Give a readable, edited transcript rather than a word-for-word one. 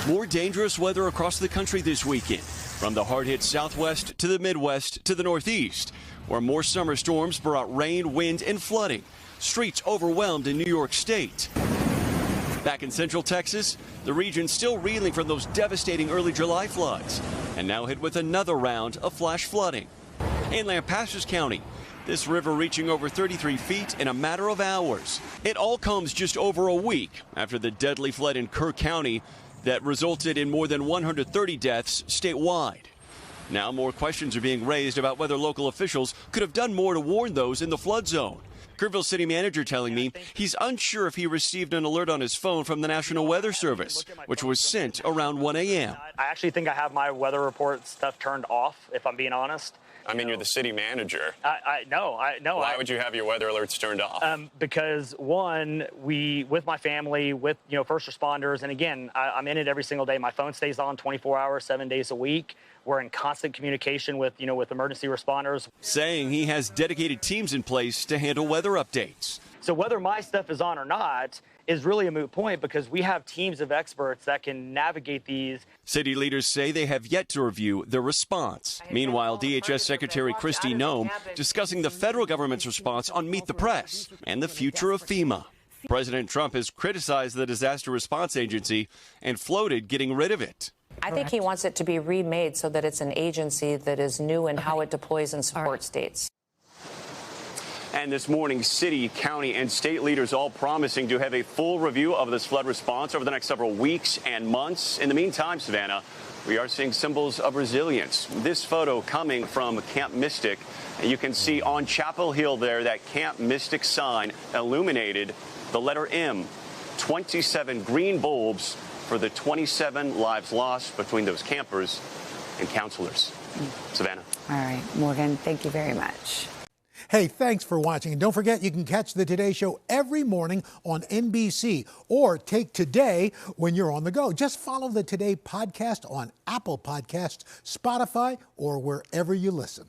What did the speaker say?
More dangerous weather across the country this weekend, from the hard-hit Southwest to the Midwest to the Northeast, where more summer storms brought rain, wind, and flooding. Streets overwhelmed in New York State. Back in Central Texas, the region still reeling from those devastating early July floods, and now hit with another round of flash flooding. In Lampasas County, this river reaching over 33 feet in a matter of hours. It all comes just over a week after the deadly flood in Kerr County that resulted in more than 130 deaths statewide. Now more questions are being raised about whether local officials could have done more to warn those in the flood zone. Kerrville City Manager telling me he's unsure if he received an alert on his phone from the National Weather Service, which was sent around 1 a.m. I actually think I have my weather report stuff turned off, if I'm being honest. I mean, you're the city manager. No. Why would you have your weather alerts turned off? Because one, with my family, with first responders, and again, I'm in it every single day. My phone stays on 24 hours, 7 days a week. We're in constant communication with emergency responders. Saying he has dedicated teams in place to handle weather updates. So whether my stuff is on or not is really a moot point because we have teams of experts that can navigate these. City leaders say they have yet to review the response. Meanwhile, DHS Secretary Kristi Noem discussing the federal government's response on Meet the Press and the future of FEMA. President Trump has criticized the Disaster Response Agency and floated getting rid of it. I think he wants it to be remade so that it's an agency that is new in how it deploys and supports states. And this morning, city, county, and state leaders all promising to have a full review of this flood response over the next several weeks and months. In the meantime, Savannah, we are seeing symbols of resilience. This photo coming from Camp Mystic. And you can see on Chapel Hill there that Camp Mystic sign illuminated the letter M, 27 green bulbs for the 27 lives lost between those campers and counselors. Savannah. All right, Morgan, thank you very much. Hey, thanks for watching. And don't forget, you can catch the Today Show every morning on NBC or take Today when you're on the go. Just follow the Today podcast on Apple Podcasts, Spotify, or wherever you listen.